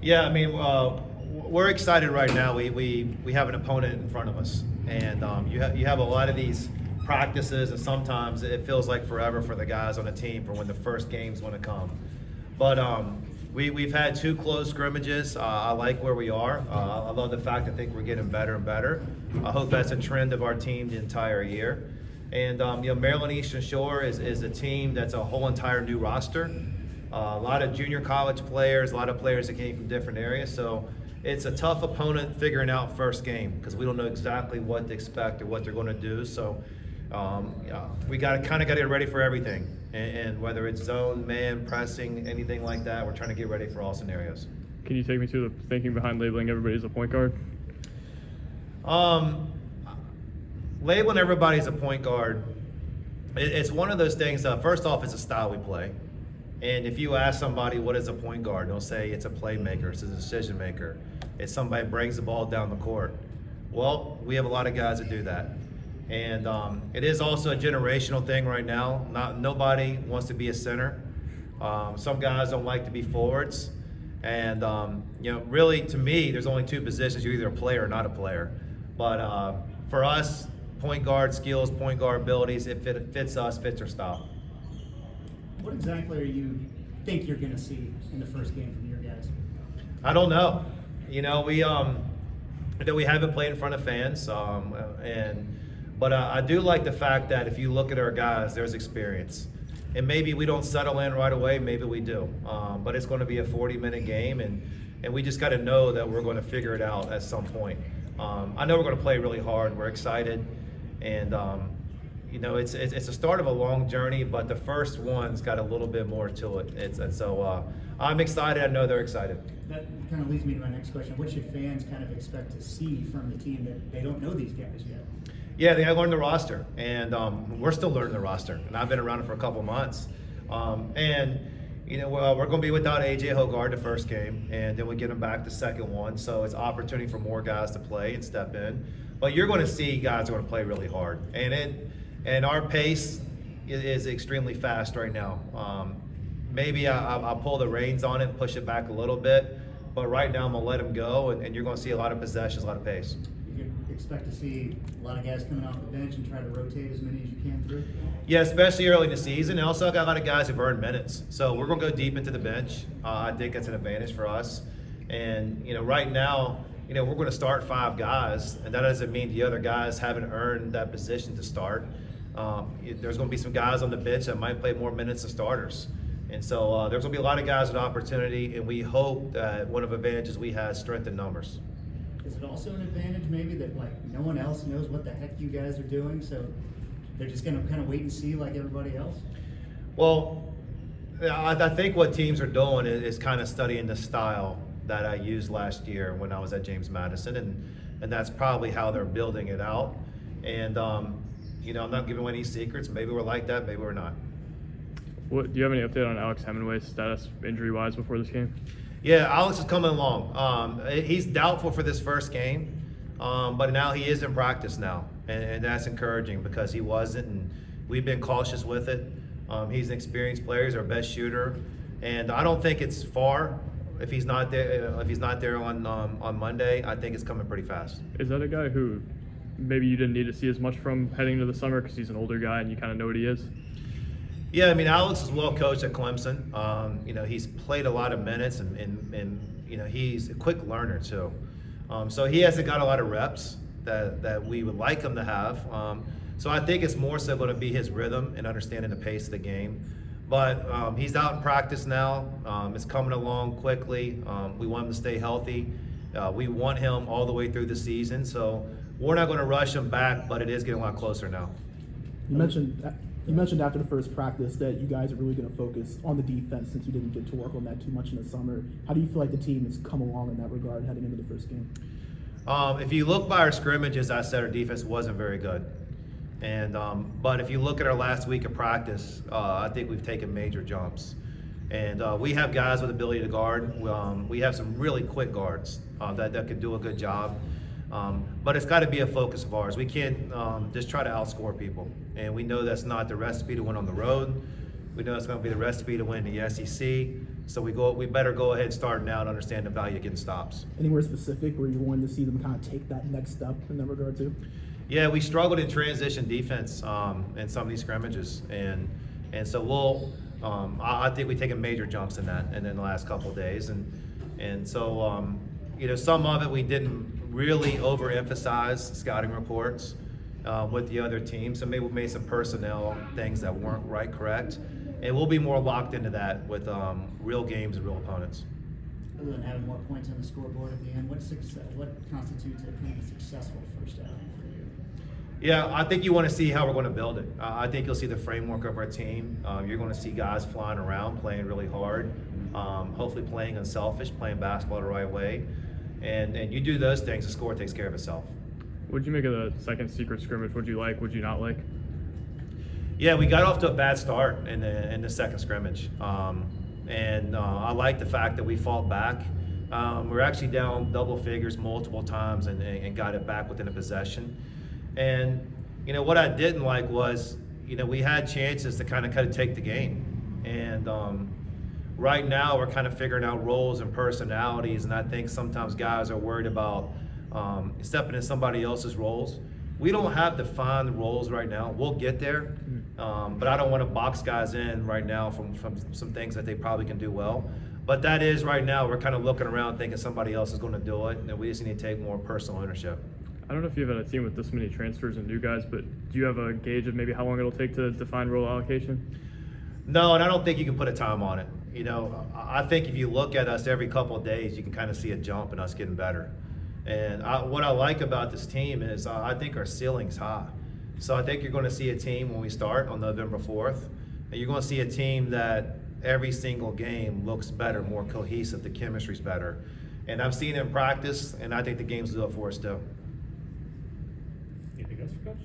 Yeah, I mean, we're excited right now. We have an opponent in front of us, and you have a lot of these practices, and sometimes it feels like forever for the guys on the team for when the first game's going to come. But we've had two close scrimmages. I like where we are. I love the fact I think we're getting better and better. I hope that's a trend of our team the entire year. And Maryland Eastern Shore is a team that's a whole entire new roster. A lot of junior college players, a lot of players that came from different areas. So it's a tough opponent figuring out first game because we don't know exactly what to expect or what they're going to do. So we got to get ready for everything. And whether it's zone, man, pressing, anything like that, we're trying to get ready for all scenarios. Can you take me through the thinking behind labeling everybody as a point guard? Labeling everybody as a point guard, it's one of those things. First off, it's a style we play. And if you ask somebody what is a point guard, they'll say it's a playmaker, it's a decision maker, it's somebody who brings the ball down the court. Well, we have a lot of guys that do that. And it is also a generational thing right now. Nobody wants to be a center. Some guys don't like to be forwards. And really, to me, there's only two positions. You're either a player or not a player. But for us, point guard skills, point guard abilities, it fits us, fits our style. What exactly are you think you're going to see in the first game from your guys? I don't know. We haven't played in front of fans, but I do like the fact that if you look at our guys, there's experience. And maybe we don't settle in right away, maybe we do. But it's going to be a 40-minute game, and we just got to know that we're going to figure it out at some point. I know we're going to play really hard. We're excited, and it's a start of a long journey, but the first one's got a little bit more to it. So I'm excited. I know they're excited. That kind of leads me to my next question. What should fans kind of expect to see from the team that they don't know these guys yet? Yeah, they got to learn the roster, and we're still learning the roster, and I've been around it for a couple months. We're going to be without A.J. Hogard the first game, and then we get him back the second one, so it's opportunity for more guys to play and step in. But you're going to see guys who are going to play really hard, and our pace is extremely fast right now. Maybe I'll pull the reins on it and push it back a little bit, but right now I'm going to let him go, and you're going to see a lot of possessions, a lot of pace. You can expect to see a lot of guys coming off the bench and try to rotate as many as you can through? Yeah, especially early in the season. And also, I got a lot of guys who've earned minutes. So we're going to go deep into the bench. I think that's an advantage for us. And, right now, we're going to start 5 guys, and that doesn't mean the other guys haven't earned that position to start. There's going to be some guys on the bench that might play more minutes than starters. And so there's going to be a lot of guys with opportunity, and we hope that one of the advantages we have is strength in numbers. Is it also an advantage maybe that no one else knows what the heck you guys are doing, so they're just going to kind of wait and see like everybody else? Well, I think what teams are doing is kind of studying the style that I used last year when I was at James Madison, and that's probably how they're building it out. And I'm not giving away any secrets. Maybe we're like that, maybe we're not. Do you have any update on Alex Hemingway's status injury-wise before this game? Yeah, Alex is coming along. He's doubtful for this first game, but now he is in practice now, and that's encouraging because he wasn't, and we've been cautious with it. He's an experienced player. He's our best shooter, and I don't think it's far. If he's not there on Monday, I think it's coming pretty fast. Is that a guy who maybe you didn't need to see as much from heading into the summer because he's an older guy and you kind of know what he is? Yeah, I mean, Alex is well coached at Clemson. He's played a lot of minutes, and he's a quick learner too. So he hasn't got a lot of reps that we would like him to have. So I think it's more so going to be his rhythm and understanding the pace of the game. But he's out in practice now. It's coming along quickly. We want him to stay healthy. We want him all the way through the season. So we're not going to rush him back, but it is getting a lot closer now. You mentioned after the first practice that you guys are really going to focus on the defense since you didn't get to work on that too much in the summer. How do you feel like the team has come along in that regard heading into the first game? If you look by our scrimmages, I said our defense wasn't very good. But if you look at our last week of practice, I think we've taken major jumps. And we have guys with ability to guard. We have some really quick guards that can do a good job. But it's got to be a focus of ours. We can't just try to outscore people. And we know that's not the recipe to win on the road. We know it's going to be the recipe to win the SEC. So we better go ahead and start now and understand the value of getting stops. Anywhere specific where you wanted to see them kind of take that next step in that regard too? Yeah, we struggled in transition defense in some of these scrimmages, and so I think we've taken major jumps in that in the last couple of days, and so some of it we didn't really overemphasize scouting reports with the other teams, so maybe we made some personnel things that weren't correct, and we'll be more locked into that with real games and real opponents. Other than having more points on the scoreboard at the end, what constitutes a kind of a successful first outing for you? Yeah, I think you want to see how we're going to build it. I think you'll see the framework of our team. You're going to see guys flying around, playing really hard, hopefully playing unselfish, playing basketball the right way. And you do those things, the score takes care of itself. What'd you make of the second secret scrimmage? What'd you like? What'd you not like? Yeah, we got off to a bad start in the second scrimmage. I like the fact that we fought back. We're actually down double figures multiple times and got it back within a possession. And what I didn't like was we had chances to kind of take the game, and right now we're kind of figuring out roles and personalities, and I think sometimes guys are worried about stepping in somebody else's roles. We don't have defined roles right now. We'll get there, but I don't want to box guys in right now from some things that they probably can do well. But that is right now, we're kind of looking around thinking somebody else is going to do it, and we just need to take more personal ownership. I don't know if you've had a team with this many transfers and new guys, but do you have a gauge of maybe how long it'll take to define role allocation? No, and I don't think you can put a time on it. I think if you look at us every couple of days, you can kind of see a jump in us getting better. And what I like about this team is I think our ceiling's high. So I think you're going to see a team when we start on November 4th, and you're going to see a team that every single game looks better, more cohesive, the chemistry's better. And I've seen it in practice, and I think the games do it for us too. Anything else, Coach?